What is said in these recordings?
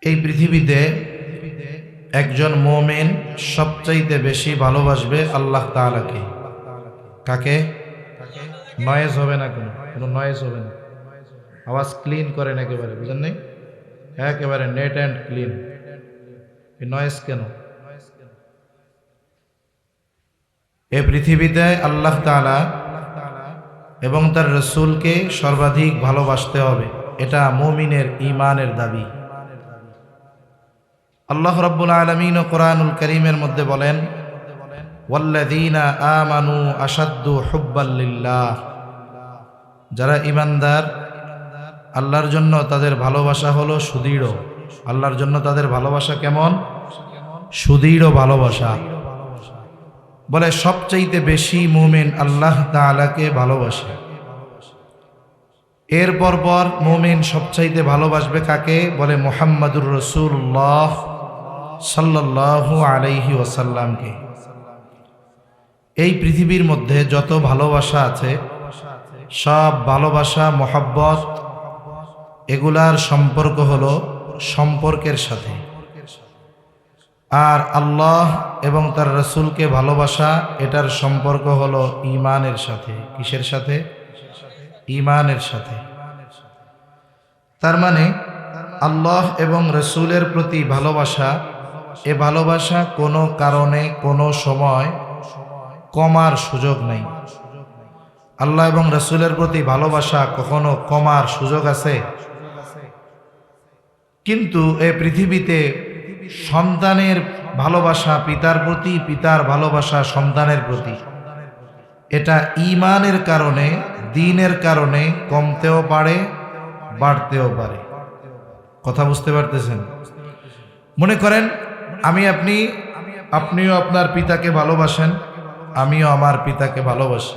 এই পৃথিবীতে একজন মুমিন সবচাইতে বেশি ভালোবাসবে আল্লাহ তাআলাকে। কাকে? নয়েজ হবে না, কোনো নয়েজ হবে না, আওয়াজ ক্লিন করেন একেবারে, বুঝেন নাই? একেবারে নেট অ্যান্ড ক্লিন। এই নয়েজ কেন? এই পৃথিবীতে আল্লাহ তাআলা এবং তার রসুলকে সর্বাধিক ভালোবাসতে হবে, এটা মুমিনের ঈমানের দাবি। আল্লাহ রাব্বুল আলামিন ও কোরআনুল কারীমের মধ্যে বলেন, ওয়াল্লাযীনা আমানু আশাদ্দু হুব্বাল লিল্লাহ, যারা ঈমানদার আল্লাহর জন্য তাদের ভালোবাসা হলো সুদৃঢ়। আল্লাহর জন্য তাদের ভালোবাসা কেমন? সুদৃঢ় ভালোবাসা। বলে সবচাইতে বেশি মুমিন আল্লাহ তাআলাকে ভালোবাসে। এর পর মুমিন সবচাইতে ভালোবাসবে কাকে? বলে মুহাম্মাদুর রাসূলুল্লাহ সাল্লাল্লাহু আলাইহি ওয়াসাল্লামকে। এই পৃথিবীর মধ্যে যত ভালোবাসা আছে সব ভালোবাসা, মহব্বত, এগুলার সম্পর্ক হলো সম্পর্কের সাথে। আর আল্লাহ এবং তার রসুলকে ভালোবাসা, এটার সম্পর্ক হলো ঈমানের সাথে। কিসের সাথে? ঈমানের সাথে। তার মানে আল্লাহ এবং রসুলের প্রতি ভালোবাসা, এ ভালোবাসা কোনো কারণে কোনো সময় কমার সুযোগ নাই। আল্লাহ এবং রসুলের প্রতি ভালোবাসা কখনো কমার সুযোগ আছে? কিন্তু এই পৃথিবীতে সন্তানের ভালোবাসা পিতার প্রতি, পিতার ভালোবাসা সন্তানের প্রতি, এটা ঈমানের কারণে, দ্বীনের কারণে কমতেও পারে, বাড়তেও পারে। কথা বুঝতে পারতেছেন? মনে করেন আপনিও আপনার পিতাকে ভালোবাসেন, আমিও আমার পিতাকে ভালোবাসি।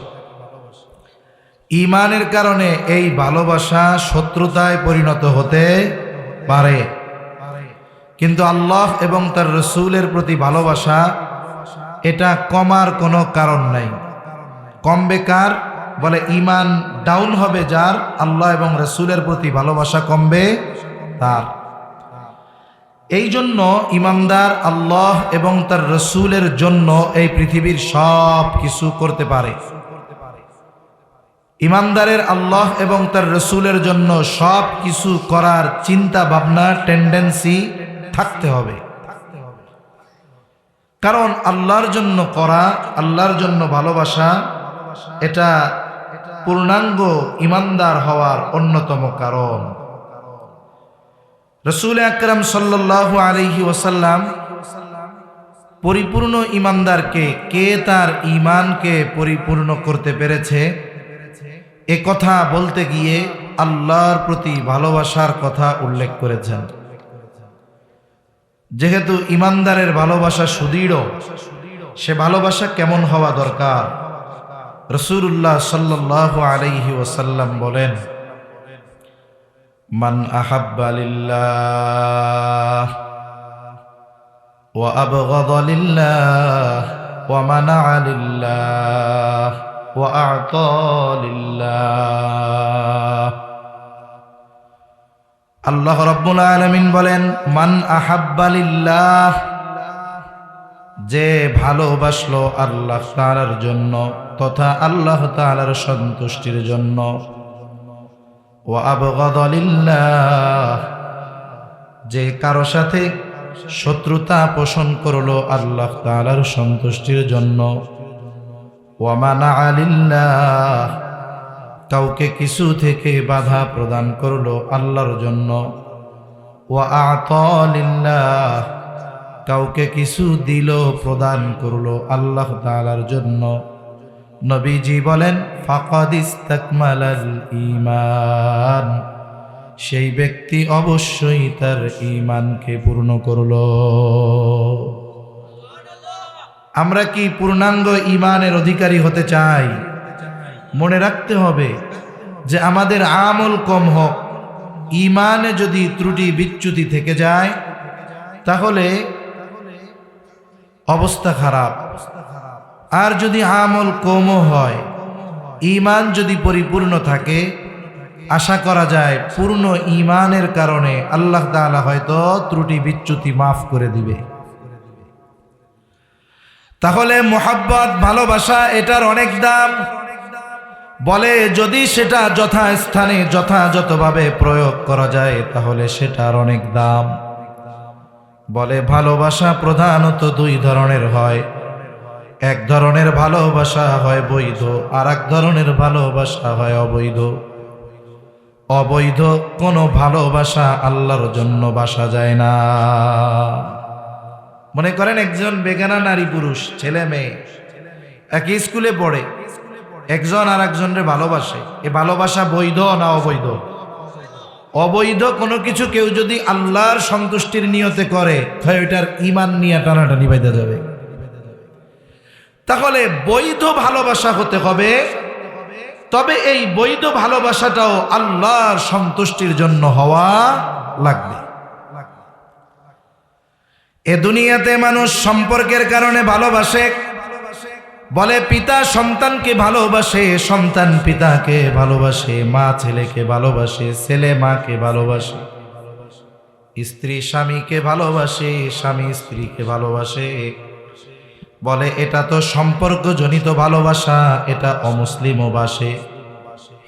ঈমানের কারণে এই ভালোবাসা শত্রুতায় পরিণত হতে পারে, কিন্তু আল্লাহ এবং তার রসুলের প্রতি ভালোবাসা, এটা কমার কোনো কারণ নাই। কমবে কার? বলে ঈমান ডাউন হবে যার, আল্লাহ এবং রসুলের প্রতি ভালোবাসা কমবে তার। এই জন্য ঈমানদার আল্লাহ এবং তার রসুলের জন্য এই পৃথিবীর সব কিছু করতে পারে। ঈমানদারের আল্লাহ এবং তার রসুলের জন্য সব কিছু করার চিন্তা ভাবনা, টেন্ডেন্সি থাকতে হবে। কারণ আল্লাহর জন্য করা, আল্লাহর জন্য ভালোবাসা, এটা পূর্ণাঙ্গ ঈমানদার হওয়ার অন্যতম কারণ। রাসূল আকরাম সাল্লাল্লাহু আলাইহি ওয়াসাল্লাম পরিপূর্ণ ঈমানদারকে, কে তার ঈমানকে পরিপূর্ণ করতে পেরেছে, এ কথা বলতে গিয়ে আল্লাহর প্রতি ভালোবাসার কথা উল্লেখ করেছেন। যেহেতু ঈমানদারের ভালোবাসা সুদৃঢ়, সে ভালোবাসা কেমন হওয়া দরকার? রাসূলুল্লাহ সাল্লাল্লাহু আলাইহি ওয়াসাল্লাম বলেন, মান আহাব্বা লিল্লাহ ওয়া আবগাদা লিল্লাহ ওয়া মানাআ লিল্লাহ ওয়া আ'তা লিল্লাহ। আল্লাহ রাব্বুল আলামিন বলেন, মান আহাব্বা লিল্লাহ, যে ভালোবাসলো আল্লাহ তাআলার জন্য তথা আল্লাহ তাআলার সন্তুষ্টির জন্য, ওয়া আবগাদা লিল্লাহ, যে কারো সাথে শত্রুতা পোষণ করলো আল্লাহ তাআলার সন্তুষ্টির জন্য, ওয়া মানাআ লিল্লাহ, কাউকে কিছু থেকে বাধা প্রদান করলো আল্লাহর জন্য, ওয়া আ'তা লিল্লাহ, কাউকে কিছু দিল, প্রদান করলো আল্লাহ তাআলার জন্য। নবীজি বলেন, ফাকাদ ইস্তাকমালাল ঈমান, সেই ব্যক্তি অবশ্যই তার ঈমানকে পূর্ণ করলো। আমরা কি পূর্ণাঙ্গ ঈমানের অধিকারী হতে চাই? মনে রাখতে হবে যে আমাদের আমল কম হোক, ঈমানে যদি ত্রুটি বিচ্যুতি থেকে যায় তাহলে অবস্থা খারাপ। আর যদি আমল কমও হয়, ঈমান যদি পরিপূর্ণ থাকে, আশা করা যায় পূর্ণ ঈমানের কারণে আল্লাহ তাআলা হয়তো ত্রুটি বিচ্যুতি মাফ করে দিবে। তাহলে মোহাব্বত, ভালোবাসা, এটার অনেক দাম। বলে যদি সেটা যথাস্থানে যথাযথভাবে প্রয়োগ করা যায় তাহলে সেটার অনেক দাম। বলে ভালোবাসা প্রধানত দুই ধরনের হয়। এক ধরনের ভালোবাসা হয় বৈধ, আর এক ধরনের ভালোবাসা হয় অবৈধ। অবৈধ কোনো ভালোবাসা আল্লাহর জন্য বাসা যায় না। মনে করেন একজন বেগানা নারী পুরুষ, ছেলে মেয়ে একই স্কুলে পড়ে, একজন আর একজনের ভালোবাসে। এ ভালোবাসা বৈধ না অবৈধ? অবৈধ কোনো কিছু কেউ যদি আল্লাহর সন্তুষ্টির নিয়তে করে তাহলে ওইটার ঈমান নিয়ে টানাটানি বাইধা যাবে। তাহলে বৈধ ভালোবাসা হতে হবে, তবে এই বৈধ ভালোবাসাটাও আল্লাহর সন্তুষ্টির জন্য হওয়া লাগবে। এ দুনিয়াতে মানুষ সম্পর্কের কারণে ভালোবাসে। বলে পিতা সন্তানকে ভালোবাসে, সন্তান পিতাকে ভালোবাসে, মা ছেলেকে ভালোবাসে, ছেলে মাকে ভালোবাসে, স্ত্রী স্বামীকে ভালোবাসে, স্বামী স্ত্রীকে ভালোবাসে। বলে এটা তো সম্পর্কজনিত ভালোবাসা, এটা অমুসলিমও বাসে।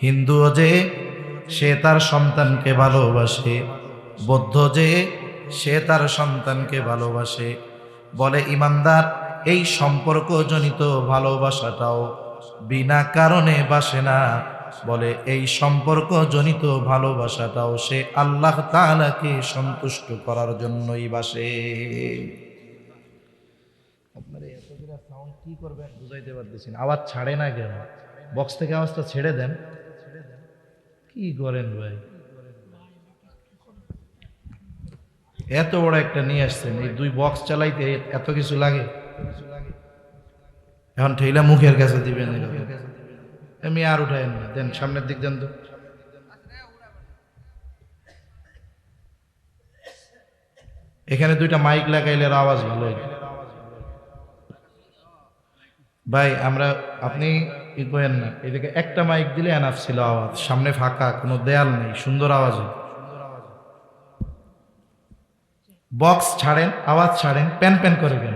হিন্দুও যে সে তার সন্তানকে ভালোবাসে, বৌদ্ধ যে সে তার সন্তানকে ভালোবাসে। বলে ইমানদার এই সম্পর্কজনিত ভালোবাসাটাও বিনা কারণে বাসে না। বলে এই সম্পর্কজনিত ভালোবাসাটাও সে আল্লাহ তাআলাকে সন্তুষ্ট করার জন্যই বাসে। আপনারা এত করে সাউন্ড কি করবেন বুঝাইতে পারতেছি না। আওয়াজ ছাড়ে না কেন? বক্স থেকে আওয়াজটা ছেড়ে দেন। কি করেন ভাই? এত বড় একটা নিয়ে আসছেন, এই দুই বক্স চালাইতে এত কিছু লাগে? এখন ঠেলা মুখের কাছে দিবেন? আমি আর উঠাই না, দেন সামনের দিক দেন তো। এখানে দুইটা মাইক লাগাইলে আওয়াজ ভালো হয় ভাই। আপনি কি করেন না, এদিকে একটা মাইক দিলে এনাফ ছিল আওয়াজ। সামনে ফাঁকা, কোনো দেয়াল নেই, সুন্দর আওয়াজ হয়। বক্স ছাড়েন, আওয়াজ ছাড়েন, প্যান প্যান করে কেন?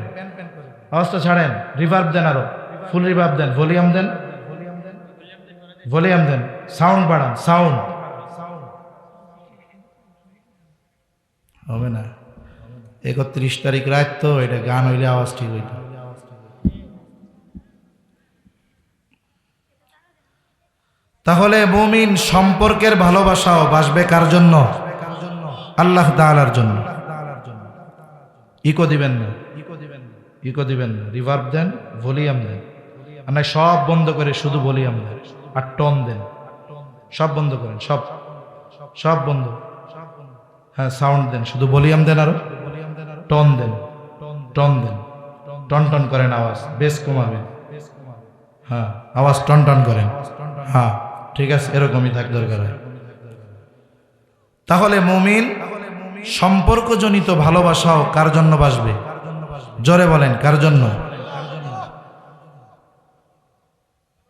আওয়াজটা ছাড়েন, রিভার্ব দেন, আরো ফুল রিভার্ব দেন, ভলিউম দেন, ভলিউম দেন, সাউন্ড বাড়ান, সাউন্ড হবে না। 31 তারিখ রাত তো, এটা গান হইলে আওয়াজ ঠিক হইত। তাহলে মুমিন সম্পর্কের ভালোবাসাও বাসবে কার জন্য? আল্লাহ তাআলার জন্য। ইকো দিবেন না, ইকো দিবেন না, রিভার্ব দেন, ভলিউম দেন। আপনার সব বন্ধ করে শুধু ভলিউম দেন আর টোন দেন। সব বন্ধ করেন, সব সব বন্ধ। হ্যাঁ, সাউন্ড দেন, শুধু ভলিউম দেন, আরো টোন দেন, টোন দেন, টন টন করেন আওয়াজ, বেস কমাবেন। হ্যাঁ, আওয়াজ টন টন করেন। হ্যাঁ ঠিক আছে, এরকমই থাক দরকার হয়। তাহলে মুমিন সম্পর্কজনিত ভালোবাসাও কার জন্য বাসবে? জোরে বলেন, কার জন্য?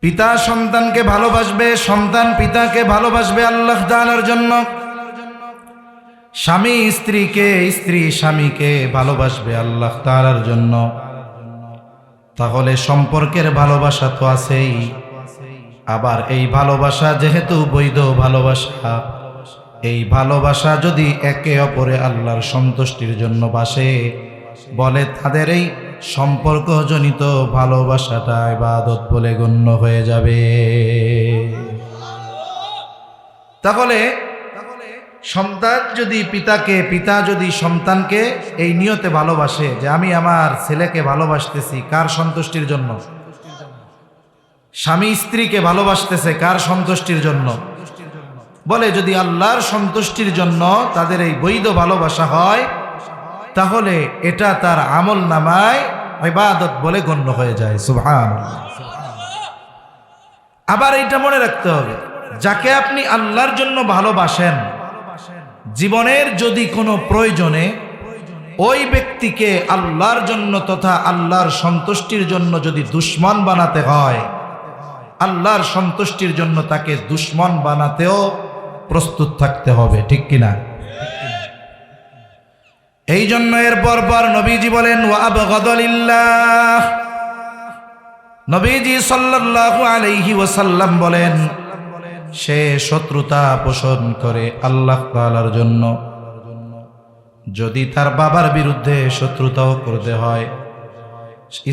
পিতা সন্তানকে ভালোবাসবে, সন্তান পিতাকে ভালোবাসবে আল্লাহ তাআলার জন্য। স্বামী স্ত্রীকে, স্ত্রী স্বামীকে ভালোবাসবে আল্লাহ তাআলার জন্য। তাহলে সম্পর্কের ভালোবাসা তো আছেই, আবার এই ভালোবাসা যেহেতু বৈধ ভালোবাসা, এই ভালোবাসা যদি একে অপরে আল্লাহর সন্তুষ্টির জন্য বাসে, বলে তাদের এই সম্পর্কজনিত ভালোবাসাটা ইবাদত বলে গণ্য হয়ে যাবে। তাহলে সন্তান যদি পিতাকে, পিতা যদি সন্তানকে এই নিয়তে ভালোবাসে যে আমি আমার ছেলেকে ভালোবাসতেছি কার সন্তুষ্টির জন্য? স্বামী স্ত্রীকে ভালোবাসতেছে কার সন্তুষ্টির জন্য? বলে যদি আল্লাহর সন্তুষ্টির জন্য তাদের এই বৈধ ভালোবাসা হয়, তাহলে এটা তার আমল নামায় ইবাদত বলে গণ্য হয়ে যায়। সুবহানাল্লাহ। আবার এটা মনে রাখতে হবে, যাকে আপনি আল্লাহর জন্য ভালোবাসেন, জীবনের যদি কোনো প্রয়োজনে ওই ব্যক্তিকে আল্লাহর জন্য তথা আল্লাহর সন্তুষ্টির জন্য যদি দুশ্মন বানাতে হয়, আল্লাহর সন্তুষ্টির জন্য তাকে দুশ্মন বানাতেও প্রস্তুত থাকতে হবে, ঠিক কিনা? এই জন্য এর পর নবীজি বলেন ওয়া আবগাদালিল্লাহ, নবীজি সাল্লাল্লাহু আলাইহি ওয়াসাল্লাম বলেন সে শত্রুতা পোষণ করে আল্লাহ তাআলার জন্য। যদি তার বাবার বিরুদ্ধে শত্রুতাও করতে হয়,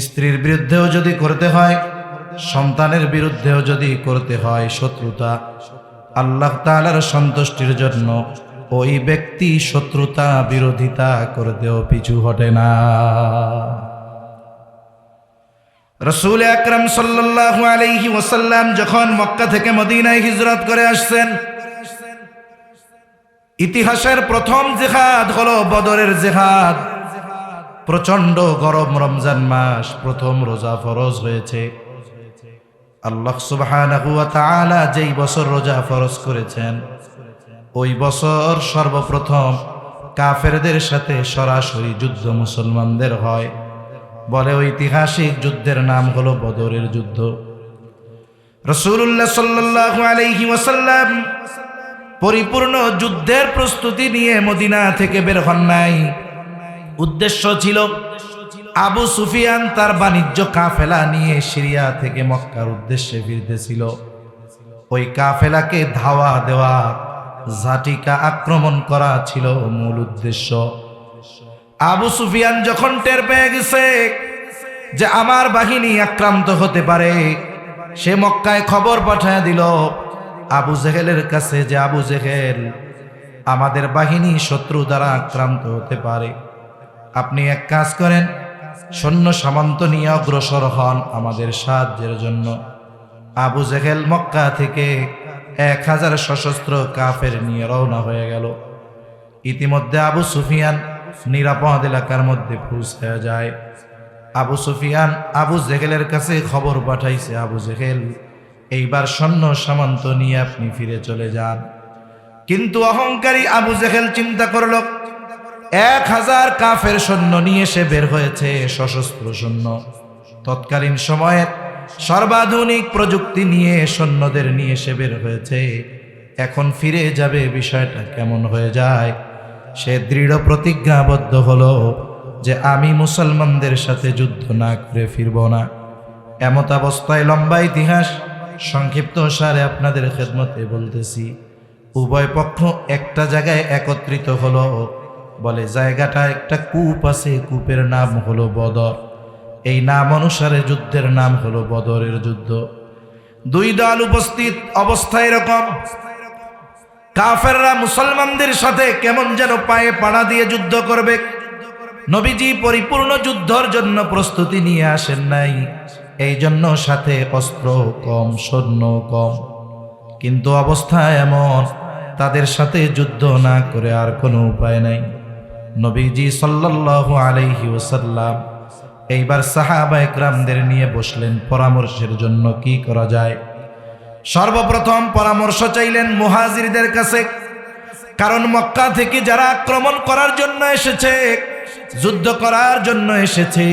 স্ত্রীর বিরুদ্ধেও যদি করতে হয়, সন্তানের বিরুদ্ধেও যদি করতে হয় শত্রুতা, আল্লাহ তাআলার সন্তুষ্টির জন্য ওই ব্যক্তি শত্রুতা বিরোধিতা করতেও পিছু হটে না। রাসূল আকরাম সাল্লাল্লাহু আলাইহি ওয়াসাল্লাম যখন মক্কা থেকে মদিনায় হিজরত করে আসছেন, ইতিহাসের প্রথম জিহাদ হলো বদরের জিহাদ। প্রচন্ড গরম রমজান মাস, প্রথম রোজা ফরজ হয়েছে। আল্লাহ সুবহানাহু ওয়া তাআলা যেই বছর রোজা ফরজ করেছেন, ওই বছর সর্বপ্রথম কাফেরদের সাথে সরাসরি যুদ্ধ মুসলমানদের হয়। বলে ঐতিহাসিক যুদ্ধের নাম হলো বদরের যুদ্ধ। রাসূলুল্লাহ সাল্লাল্লাহু আলাইহি ওয়াসাল্লাম পরিপূর্ণ যুদ্ধের প্রস্তুতি নিয়ে মদিনা থেকে বের হন নাই। উদ্দেশ্য ছিল আবু সুফিয়ান তার বাণিজ্য কাফেলা নিয়ে সিরিয়া থেকে মক্কার উদ্দেশ্যে ফিরতেছিল। ওই কাফেলাকে ধাওয়া দেওয়া, ঝাটিকা আক্রমণ করা ছিল মূল উদ্দেশ্য। আবু সুফিয়ান যখন টের পেয়ে গেছে যে আমার বাহিনী আক্রান্ত হতে পারে, সে মক্কায় খবর পাঠায় দিল আবু জেহেলের কাছে যে আবু জেহেল, আমাদের বাহিনী শত্রু দ্বারা আক্রান্ত হতে পারে, আপনি এক কাজ করেন, সৈন্য সামন্ত নিয়ে অগ্রসর হন আমাদের সাহায্যের জন্য। আবু জেহেল মক্কা থেকে 1000 সশস্ত্র কাফের নিয়ে রওনা হয়ে গেল। ইতিমধ্যে আবু সুফিয়ান নিরাপদ এলাকার মধ্যে পৌঁছে যায়। আবু সুফিয়ান আবু জেহেলের কাছে খবর পাঠাইছে, আবু জেহেল এইবার সৈন্য সামন্ত নিয়ে আপনি ফিরে চলে যান। কিন্তু অহংকারী আবু জেহেল চিন্তা করল 1000 কাফের সৈন্য নিয়ে সে বের হয়েছে, সশস্ত্র সৈন্য। তৎকালীন সময়ের সর্বাধুনিক প্রযুক্তি নিয়ে সৈন্যদের নিয়ে সে বের হয়েছে, এখন ফিরে যাবে, বিষয়টা কেমন হয়ে যায়। সে দৃঢ় প্রতিজ্ঞাবদ্ধ হলো যে আমি মুসলমানদের সাথে যুদ্ধ না করে ফিরব না। এমত অবস্থায় লম্বা ইতিহাস সংক্ষিপ্ত সারে আপনাদের খেদমতে বলতেছি। উভয় পক্ষ একটা জায়গায় একত্রিত হলো। বলে জায়গাটা একটা কূপ আছে, কূপের নাম হলো বদর। এই নাম অনুসারে যুদ্ধের নাম হলো বদরের যুদ্ধ। দুই দল উপস্থিত অবস্থা এরকম, কাফেররা মুসলমানদের সাথে কেমন যেন পায়ে পাড়া দিয়ে যুদ্ধ করবে। নবীজি পরিপূর্ণ যুদ্ধের জন্য প্রস্তুতি নিয়ে আসেন নাই, এই জন্য সাথে অস্ত্র কম, সৈন্য কম। কিন্তু অবস্থা এমন, তাদের সাথে যুদ্ধ না করে আর কোনো উপায় নাই। নবীজি সাল্লাল্লাহু আলাইহি ওয়াসাল্লাম এইবার সাহাবায়ে কেরামদের নিয়ে বসলেন পরামর্শের জন্য কি করা যায়। সর্বপ্রথম পরামর্শ চাইলেন মুহাজিরদের কাছে, কারণ মক্কা থেকে যারা আক্রমণ করার জন্য এসেছে, যুদ্ধ করার জন্য এসেছে,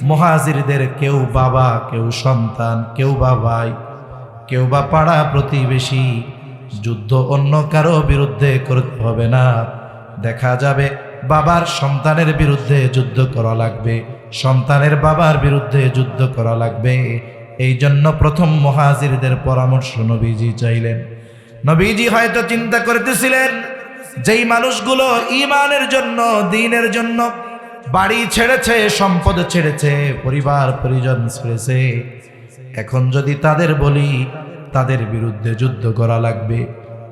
মুহাজিরদের কেউ বাবা, কেউ সন্তান, কেউ বা ভাই, কেউ বা পাড়া প্রতিবেশী। যুদ্ধ অন্য কারো বিরুদ্ধে করতে হবে না, দেখা যাবে বাবার সন্তানের বিরুদ্ধে যুদ্ধ করা লাগবে, সন্তানের বাবার বিরুদ্ধে যুদ্ধ করা লাগবে। এই জন্য প্রথম মুহাজিরদের পরামর্শ নবীজি চাইলেন। নবীজি হয়তো চিন্তা করতেছিলেন যেই মানুষগুলো ঈমানের জন্য, দ্বীনের জন্য বাড়ি ছেড়েছে, সম্পদ ছেড়েছে, পরিবার পরিজন ছেড়েছে, এখন যদি তাদের বলি তাদের বিরুদ্ধে যুদ্ধ করা লাগবে,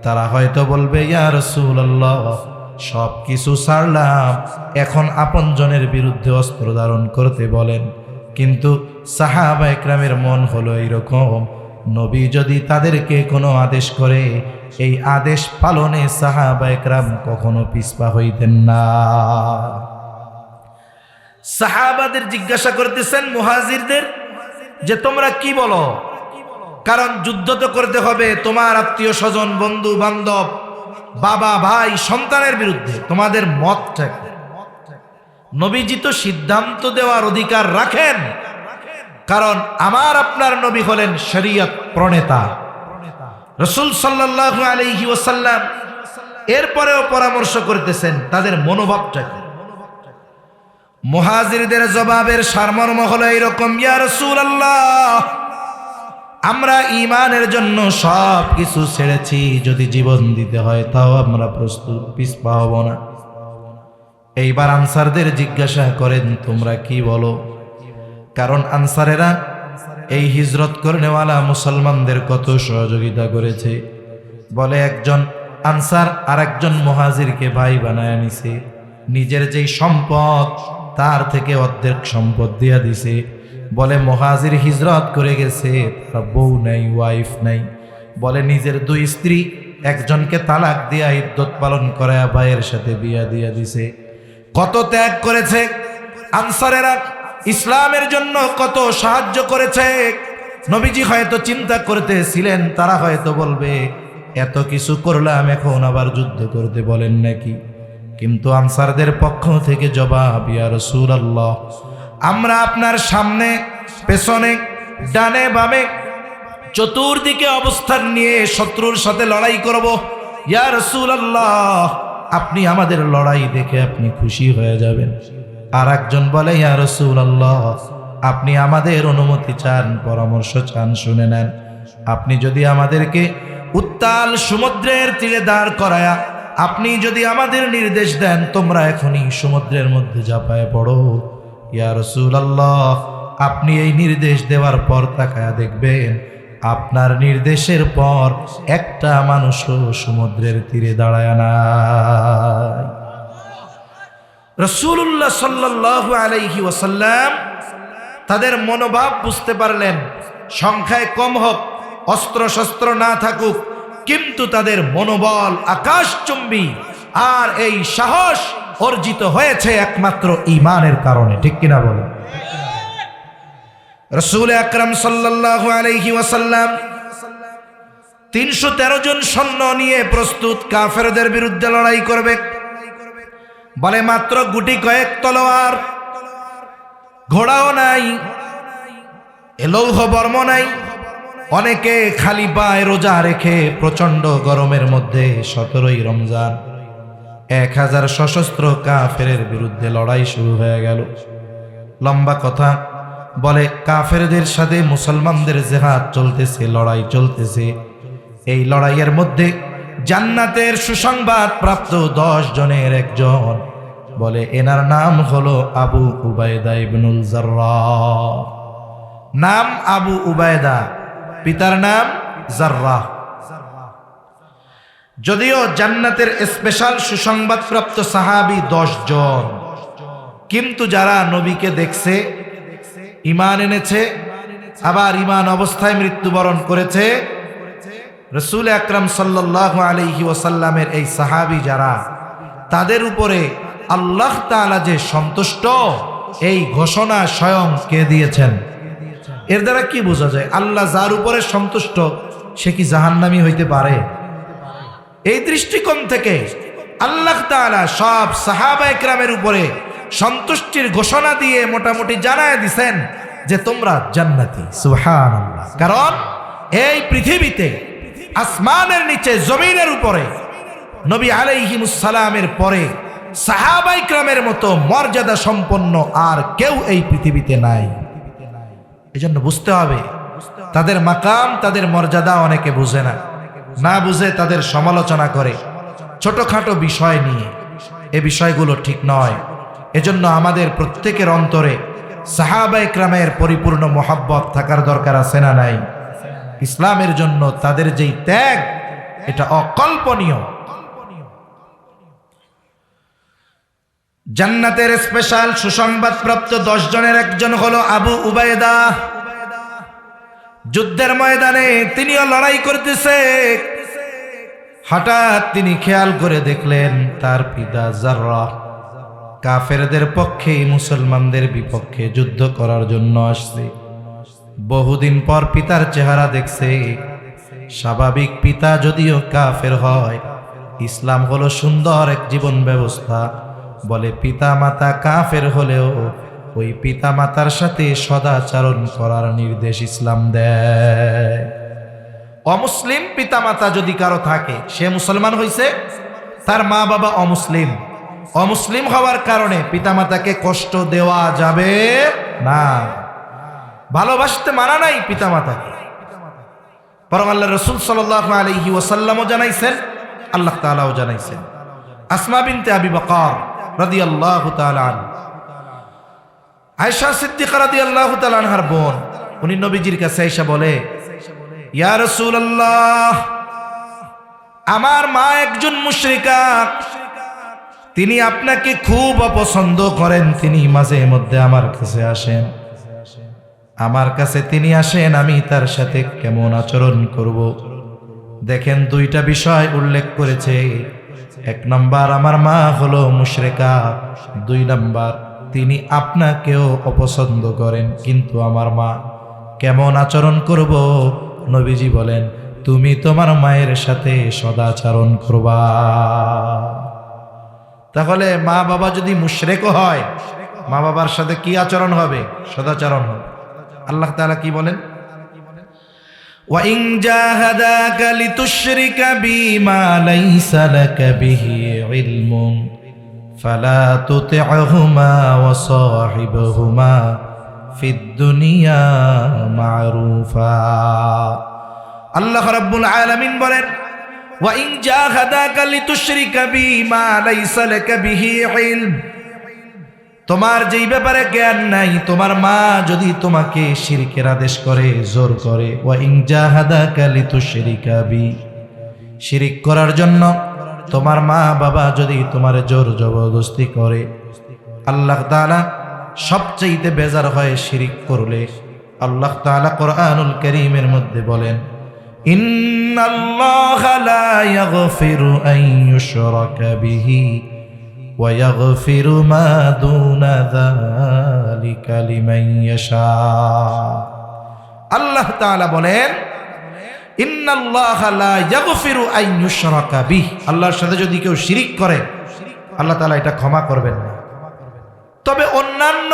তারা হয়তো বলবে ইয়া রাসূলুল্লাহ সব কিছু ছাড়লাম, এখন আপনজনের বিরুদ্ধে অস্ত্র ধারণ করতে বলেন। কিন্তু সাহাবায়ে কেরামের মন হলো এইরকম, নবী যদি তাদেরকে কোনো আদেশ করে, এই আদেশ পালনে সাহাবায়ে কেরাম কখনো পিছপা হইতেন না। সাহাবাদের জিজ্ঞাসা করতেছেন মুহাজিরদের যে তোমরা কি বলো, কারণ যুদ্ধ তো করতে হবে তোমার আত্মীয় স্বজন, বন্ধু বান্ধব, বাবা ভাই, সন্তানের বিরুদ্ধে, তোমাদের মতটা কি? নবীজি তো সিদ্ধান্ত দেওয়ার অধিকার রাখেন, কারণ আমার আপনার নবী হলেন শরীয়ত প্রণেতা। রাসূল সাল্লাল্লাহু আলাইহি ওয়াসাল্লাম এরপরেও পরামর্শ করতেছেন তাদের মনোভাবটা কি। মুহাজিরদের জবাবের সারমর্ম হলো এরকম, ইয়া রাসূলুল্লাহ, আমরা ঈমানের জন্য সব কিছু ছেড়েছি, যদি জীবন দিতে হয় তাও আমরা প্রস্তুত, পিছপা হব না। এইবার আনসারদের জিজ্ঞাসা করেন, তোমরা কি বলো? কারণ আনসারেরা এই হিজরত করেনেওয়ালা মুসলমানদের কত সহযোগিতা করেছে। বলে একজন আনসার আর একজন মুহাজিরকে ভাই বানায় নিছে, নিজের যেই সম্পদ তার থেকে অর্ধেক সম্পদ দিয়া দিছে। বলে মুহাজির হিজরত করে গেছে, তার বউ নাই, ওয়াইফ নাই। বলে নিজের দুই স্ত্রী, একজনকে তালাক দিয়া ইদ্যত পালন করায় ভাইয়ের সাথে বিয়া দিয়া দিছে। কত ত্যাগ করেছে আনসারেরা, ইসলামের জন্য কত সাহায্য করেছে। নবীজি হয়তো চিন্তা করতেছিলেন তারা হয়তো বলবে এত কিছু করলাম এখন আবার যুদ্ধ করতে বলেন নাকি। কিন্তু আনসারদের পক্ষ থেকে জবাব, ইয়া রাসূলুল্লাহ, আমরা আপনার সামনে পেছনে ডানে বামে চতুর্দিকে অবস্থান নিয়ে শত্রুর সাথে লড়াই করব। ইয়া রাসূলুল্লাহ, আপনি আমাদের লড়াই দেখে আপনি খুশি হয়ে যাবেন। আর একজন বলে, ইয়া রাসূলুল্লাহ, আপনি আমাদের অনুমতি চান, পরামর্শ চান, শুনে নেন। আপনি যদি আমাদেরকে উত্তাল সমুদ্রের তীরে দাঁড় করায়া আপনি যদি আমাদের নির্দেশ দেন, তোমরা এখনই সমুদ্রের মধ্যে ঝাঁপায় পড়ো। ইয়া রাসূলুল্লাহ, আপনি এই নির্দেশ দেওয়ার পর তাকায়া দেখবেন আপনার নির্দেশের পর একটা মানুষও সমুদ্রের তীরে দাঁড়ায় না। রাসূলুল্লাহ সাল্লাল্লাহু আলাইহি ওয়াসাল্লাম তাদের মনোভাব বুঝতে পারলেন। সংখ্যায় কম হোক, অস্ত্র শস্ত্র না থাকুক, কিন্তু তাদের মনোবল আকাশচুম্বী। আর এই সাহস অর্জিত হয়েছে একমাত্র ঈমানের কারণে, ঠিক কিনা বলেন? রাসূল আকরাম সাল্লাল্লাহু আলাইহি ওয়াসাল্লাম 313 জন সৈন্য নিয়ে প্রস্তুত কাফেরদের বিরুদ্ধে লড়াই করবে। বলে মাত্র গুটি কয়েক তলোয়ার, ঘোড়াও নাই, লৌহ বর্ম নাই। অনেকে খালি পায়ে রোজা রেখে প্রচন্ড গরমের মধ্যে 17ই রমজান 1000 সশস্ত্র কাফেরের বিরুদ্ধে লড়াই শুরু হয়ে গেল। লম্বা কথা বলে, কাফেরদের সাথে মুসলমানদের জিহাদ চলতেছে, লড়াই চলতেছে। এই লড়াইয়ের মধ্যে জান্নাতের সুসংবাদ প্রাপ্ত 10 জনের একজন, বলে এনার নাম হলো আবু উবায়দা ইবনুল জাররাহ। নাম আবু উবায়দা, পিতার নাম জাররাহ। যদিও জান্নাতের স্পেশাল সুসংবাদ প্রাপ্ত সাহাবী 10 জন, কিন্তু যারা নবীকে দেখছে, ঈমান এনেছে, আবার ঈমান অবস্থায় মৃত্যুবরণ করেছে, রাসূল আকরাম সাল্লাল্লাহু আলাইহি ওয়াসাল্লামের এই সাহাবী যারা, তাদের উপরে আল্লাহ তাআলা যে সন্তুষ্ট, এই ঘোষণা স্বয়ং কে দিয়েছেন? এর দ্বারা কি বোঝা যায়? আল্লাহ যার উপরে সন্তুষ্ট সে কি জাহান্নামী হইতে পারে? এই দৃষ্টিকোণ থেকে আল্লাহ তাআলা সব সাহাবা ইকরামের উপরে সন্তুষ্টির ঘোষণা দিয়ে মোটামুটি জানায় দিছেন যে তোমরা জান্নাতি। সুবহানাল্লাহ। কারণ এই পৃথিবীতে আসমানের নিচে জমিনের উপরে নবী আলাইহিমুস সালামের পরে সাহাবা ইকরামের মতো মর্যাদা সম্পন্ন আর কেউ এই পৃথিবীতে নাই। এজন্য বুঝতে হবে তাদের মাকাম, তাদের মর্যাদা অনেকে বুঝে না, না বুঝে তাদের সমালোচনা করে ছোটখাটো বিষয় নিয়ে। এই বিষয়গুলো ঠিক নয়। এজন্য আমাদের প্রত্যেকের অন্তরে সাহাবা ইকরামের পরিপূর্ণ মহব্বত থাকার দরকার আছে না নাই? ইসলামের জন্য তাদের যেই ত্যাগ, এটা অকল্পনীয়। জান্নাতের স্পেশাল সুসংবাদ প্রাপ্ত 10 জনের একজন হলো আবু উবায়দা। যুদ্ধের ময়দানে তিনিও লড়াই করতেছে। হঠাৎ তিনি খেয়াল করে দেখলেন তার পিতা জাররাহ কাফেরদের পক্ষে মুসলমানদের বিপক্ষে যুদ্ধ করার জন্য আসছে। বহুদিন পর পিতার চেহারা দেখছে। স্বাভাবিক, পিতা যদিও কাফের হয়, ইসলাম হলো সুন্দর এক জীবন ব্যবস্থা। বলে পিতা মাতা কাফের হলেও ওই পিতা মাতার সাথে সদাচরণ করার নির্দেশ ইসলাম দেয়। অমুসলিম পিতামাতা যদি কারো থাকে, সে মুসলমান হইছে, তার মা বাবা অমুসলিম, অমুসলিম হওয়ার কারণে পিতামাতাকে কষ্ট দেওয়া যাবে না। ভালোবাসতে মানা নাই পিতামাতাকে, বরং আল্লাহ রাসূল সাল্লাল্লাহু আলাইহি ওয়াসাল্লামও জানাইছেন, আল্লাহ তাআলাও জানাইছেন। আসমা বিনতে আবি বকর রাদিয়াল্লাহু তাআলা আনহা, আয়েশা সিদ্দিকা রাদিয়াল্লাহু তাআলা আনহার বোন, উনি নবীজির কাছে এসে বলে, ইয়া রাসূলুল্লাহ, আমার মা একজন মুশরিকা, তিনি আপনাকে খুব অপছন্দ করেন, তিনি মাঝে মধ্যে আমার কাছে আসেন, আমার কাছে তিনি আসেন, আমি তার সাথে কেমন আচরণ করব? দেখেন দুইটা বিষয় উল্লেখ করেছে, এক নাম্বার আমার মা হলো মুশরিকা, দুই নাম্বার তিনি আপনাকেও অপছন্দ করেন, কিন্তু আমার মা কেমন আচরণ করব? নবীজি বলেন, তুমি তোমার মায়ের সাথে সদাচরণ করবা। তাহলে মা বাবা যদি মুশরিকও হয়, মা বাবার সাথে কি আচরণ হবে? সদাচরণ হবে। আল্লাহ তাআলা কি বলেন? ওয়া ইন জাহাদাকা লিতুশরিকা বিমা লাইসা লাকা বিহি ইলমুন ফালা তুতি'হুমা ওয়া সাহিবহুমা ফিদ দুনিয়া মা'রুফা। আল্লাহ রাব্বুল আলামিন বলেন, ওয়া ইন জাহাদাকা লিতুশরিকা বিমা লাইসা লাকা বিহি ইলম, তোমার যেই ব্যাপারে জ্ঞান নাই, তোমার মা যদি তোমাকে শিরকের আদেশ করে, জোর করে, ওয়া ইন জাহাদাকা লিতুশরিকা বি, শিরক করার জন্য তোমার মা বাবা যদি তোমার জোর জবরদস্তি করে, আল্লাহ তাআলা সবচেয়ে বেজার হয় শিরক করলে। আল্লাহ তাআলা কোরআনুল কারীমের মধ্যে বলেন, ইন্নাল্লাহা লা ইয়াগফিরু আন ইউশরাকা বিহি ওয়া ইয়াগফিরু মা দুনা যালিকা লিমান ইয়াশা। আল্লাহ তাআলা বলেন, ইন্নাল্লাহা লা ইয়াগফিরু আন ইউশরাকা বিহি, আল্লাহর সাথে যদি কেউ শিরক করে, আল্লাহ তাআলা এটা ক্ষমা করবেন না। তবে অন্যান্য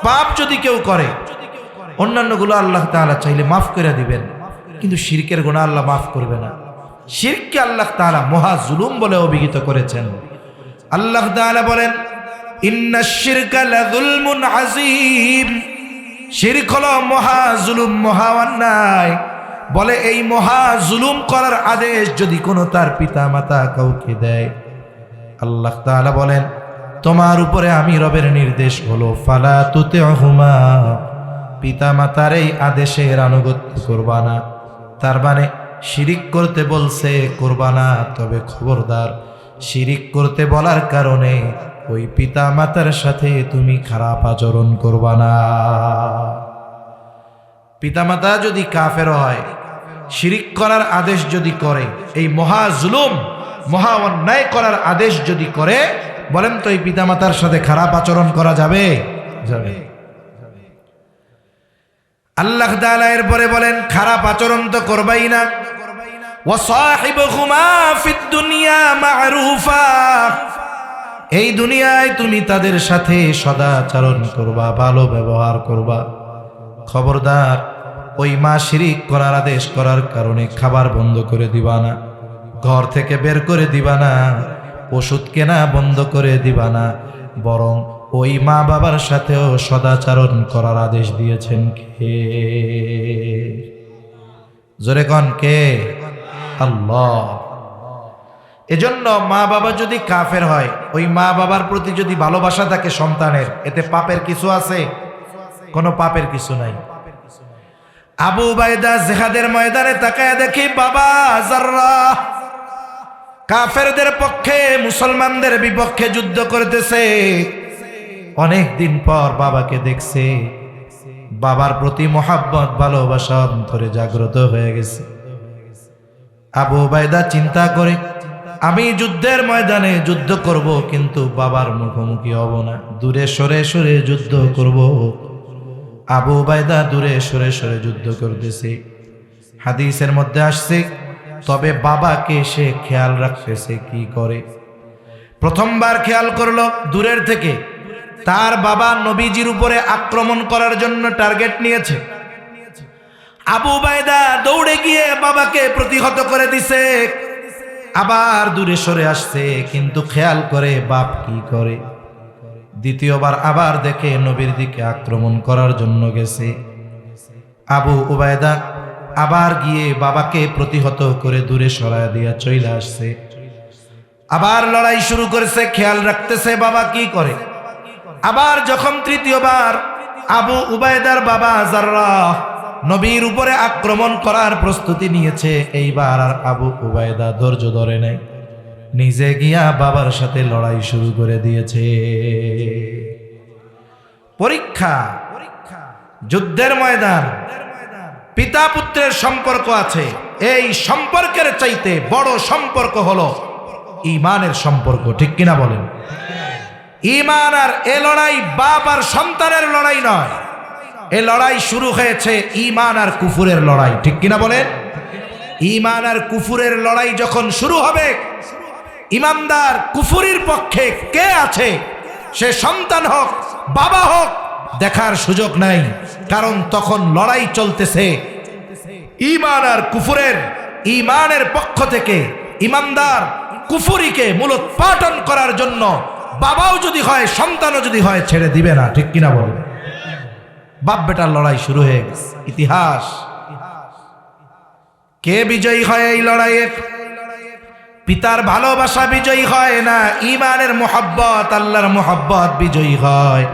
পাপ যদি কেউ করে, অন্যান্যগুলো আল্লাহ তাআলা চাইলে মাফ করে দিবেন, কিন্তু শিরকের গুনাহ আল্লাহ মাফ করবে না। শিরককে আল্লাহ তাআলা মহা জুলুম বলে অভিহিত করেছেন। আল্লাহ তাআলা বলেন, ইন্নাশ শিরকা লাযুলমুন আযীম, শিরক হলো মহা জুলুম, মহা অন্যায়। বলে এই মহা জুলুম করার আদেশ যদি কোনো তার পিতা মাতা কাউকে দেয়, আল্লাহ তাআলা বলেন, তোমার উপরে আমি রবের নির্দেশ হলো ফালা তুতি'হুমা, পিতা মাতার এই আদেশের আনুগত্য করবা না। তার মানে শিরিক করতে বলছে, করবা না, তবে খবরদার শিরিক করতে বলার কারণে ওই পিতা মাতার সাথে তুমি খারাপ আচরণ করবা না। পিতা মাতা যদি কাফের হয়, শিরিক করার আদেশ যদি করে, এই মহা জুলুম মহা অন্যায় করার আদেশ যদি করে, বলেন তো এই পিতা মাতার সাথে খারাপ আচরণ করা যাবে? যাবে। আল্লাহ তাআলা এরপরে বলেন, খারাপ আচরণ তো করবাই না। ওয়া সাহিবহুমা ফিদ দুনিয়া মা'রুফা, এই দুনিয়ায় তুমি তাদের সাথে সদাচরণ করবা, ভালো ব্যবহার করবা। খবরদার ওই মা শিরিক করার আদেশ করার কারণে খাবার বন্ধ করে দিবা না, ঘর থেকে বের করে দিবা না, ওষুধ কেনা বন্ধ করে দিবা না, বরং ওই মা বাবার সাথেও সদাচরণ করার আদেশ দিয়েছেন কে? জোরে কোন কে? আল্লাহ। এজন্য মা বাবা যদি কাফের হয়, ওই মা বাবার প্রতি যদি ভালোবাসা থাকে সন্তানের, এতে পাপের কিছু আছে? কোনো পাপের কিছু নাই। আবু উবাইদা জিহাদের ময়দানে তাকায় দেখি বাবা জাররাহ কাফেরদের পক্ষে মুসলমানদের বিপক্ষে যুদ্ধ করতেছে। অনেক দিন পর বাবাকে দেখছে, বাবার প্রতি মোহাব্বত ভালোবাসা অন্তরে জাগ্রত হয়ে গেছে। আবু উবাইদা চিন্তা করে, আমি যুদ্ধের ময়দানে যুদ্ধ করব, কিন্তু বাবার মুখোমুখি হব না, দূরে সরে সরে যুদ্ধ করব। আবু উবাইদা দূরে সরে সরে যুদ্ধ করতেছে। হাদিসের মধ্যে আসছে, তবে বাবাকে সে খেয়াল রাখতেছে। কি করে? প্রথমবার খেয়াল করলো দূরের থেকে, তার বাবা নবীজির উপরে আক্রমণ করার জন্য টার্গেট নিয়েছে। আবু উবাইদা দৌড়ে গিয়ে বাবাকে প্রতিহত করে দিছে, আবার দূরে সরে আসছে, কিন্তু খেয়াল করে বাপ কি করে। দ্বিতীয়বার আবার দেখে নবীর দিকে আক্রমণ করার জন্য গেছে। আবু উবাইদা আবার গিয়ে বাবাকে প্রতিহত করে দূরে সরায় দিয়া চলে আসছে। আবার লড়াই শুরু করেছে, খেয়াল রাখতেছে বাবা কি করে। আবার যখন তৃতীয়বার আবু উবাইদার বাবা জাররাহ নবীর উপরে আক্রমণ করার প্রস্তুতি নিয়েছে, এইবার আর আবু উবাইদা ধৈর্য ধরে নাই, নিজে গিয়া বাবার সাথে লড়াই শুরু করে দিয়েছে। পরীক্ষা, যুদ্ধের ময়দান, পিতা পুত্রের সম্পর্ক আছে। এই সম্পর্কের চাইতে বড় সম্পর্ক হলো ঈমানের সম্পর্ক, ঠিক কিনা বলেন? ঈমান আর এ লড়াই বাপ আর সন্তানের লড়াই নয়, এ লড়াই শুরু হয়েছে ঈমান আর কুফুরের লড়াই, ঠিক কিনা বলেন? ঈমান আর কুফুরের লড়াই যখন শুরু হবে, ঈমানদার কুফুরির পক্ষে কে আছে, সে সন্তান হোক বাবা হোক, দেখার সুযোগ নাই, কারণ তখন লড়াই চলতেছে ঈমান আর কুফুরের। ঈমানের পক্ষ থেকে ঈমানদার কুফুরিকে মূলোৎপাটন করার জন্য বাবাও যদি হয় সন্তানও যদি হয় ছেড়ে দিবে না, ঠিক কিনা বলেন? বাপ বেটার লড়াই শুরু হয়ে গেছে। ইতিহাস, কে বিজয়ী হয় এই লড়াইয়ে? পিতার ভালোবাসা বিজয়ী হয় না, ঈমানের মোহাব্বত, আল্লাহর মোহাব্বত বিজয়ী হয়।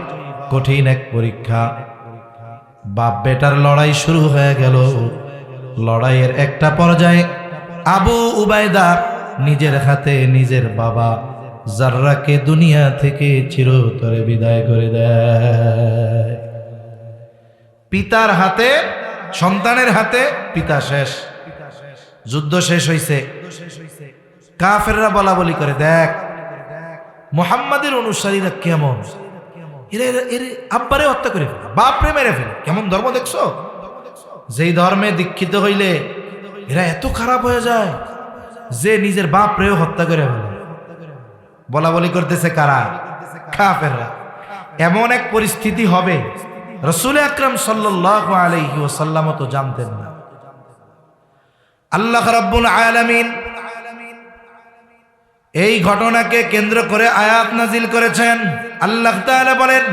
কঠিন এক পরীক্ষা। বাপ বেটার লড়াই শুরু হয়ে গেল। লড়াইয়ের একটা পর্যায়ে আবু উবাইদা নিজের হাতে নিজের বাবা জাররাকে দুনিয়া থেকে চিরতরে বিদায় করে দেয়। পিতার হাতে, সন্তানের হাতে পিতা শেষ। যুদ্ধ শেষ হইছে, কাফেররা বলা বলি করে, দেখ মুহাম্মাদের অনুসারীরা কেমন, এরে আব্বারে হত্যা করে ফেলে, বাপরে মেরে ফেলে, কেমন ধর্ম দেখছো? যেই ধর্মে দীক্ষিত হইলে এরা এত খারাপ হয়ে যায় যে নিজের বাপরেও হত্যা করে ফেলে। বলা বলি করতেছে কারা? কাফেররা। এমন এক পরিস্থিতি হবে রাসূল আকরাম সাল্লাল্লাহু আলাইহি ওয়াসাল্লাম তো জানতেন না। আল্লাহ রাব্বুল আলামিন এই ঘটনাকে কেন্দ্র করে আয়াত নাজিল করেছেন। আল্লাহ তাআলা বলেন,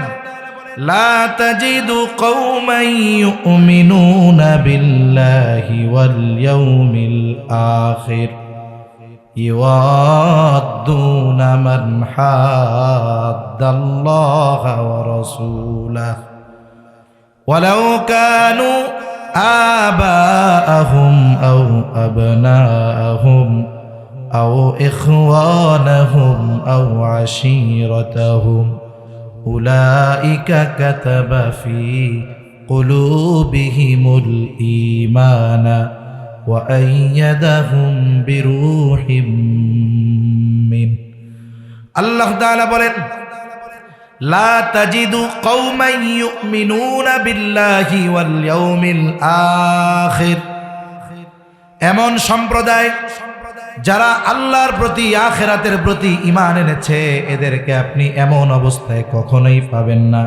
লা তাজিদু কওমান ইউমিনুনা বিল্লাহি ওয়াল ইয়াউমিল আখির ইওয়াদ্দুনা মান হাদ্দাল্লাহা ওয়া রাসূলাহু ওয়ালাউ কানু আবাআহুম আও আবনাআহুম আও ইখওয়ানাহুম আও আশীরাতাহুম উলাইকা কাতাবা ফি কুলুবিহিমুল ঈমানা ওয়া আইয়াদাহুম বিরূহিম মিন। আল্লাহ তাআলা বলেন, লা তাজিদু কওমান ইউমিনুনা বিল্লাহি ওয়াল ইয়াউমিল আখির, এমন সম্প্রদায় যারা আল্লাহর প্রতি, আখিরাতের প্রতি ঈমান এনেছে, এদেরকে আপনি এমন অবস্থায় কখনোই পাবেন না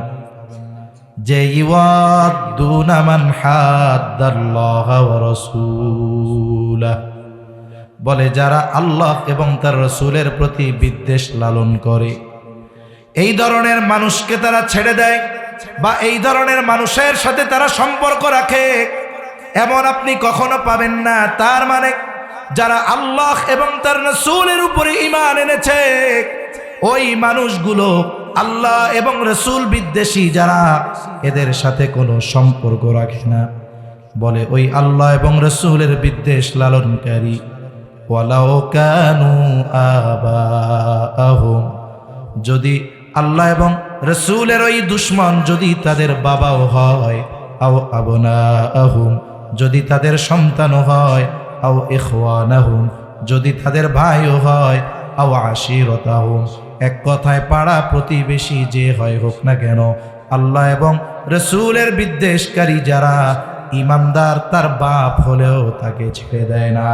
যে ইওয়াদ্দুনা মান হাদ্দাল্লাহা ওয়া রাসূলাহু, বলে যারা আল্লাহ এবং তার রাসূলের প্রতি বিদ্বেষ লালন করে, এই ধরনের মানুষকে তারা ছেড়ে দেয় বা এই ধরনের মানুষের সাথে তারা সম্পর্ক রাখে, এমন আপনি কখনো পাবেন না। তার মানে যারা আল্লাহ এবং তার রাসূলের উপরে ঈমান এনেছে, ওই মানুষগুলো আল্লাহ এবং রাসূল বিদ্বেষী যারা, এদের সাথে কোনো সম্পর্ক রাখে না। বলে ওই আল্লাহ এবং রাসূলের বিদ্বেষ লালনকারী, ওয়ালাউ কানু আবাআহুম, যদি আল্লাহ এবং রাসূলের ওই দুশমন যদি তাদের বাবাও হয়, আও আবনাআহুম, যদি তাদের সন্তানও হয়, আও ইখওয়ানাহুম, যদি তাদের ভাইও হয়, আও আশীরাতাহুম, এক কথায় পাড়া প্রতিবেশী যে হয় হোক না কেন, আল্লাহ এবং রাসূলের বিদ্বেষকারী যারা, ঈমানদার তার বাপ হলেও তাকে ছেড়ে দেয় না।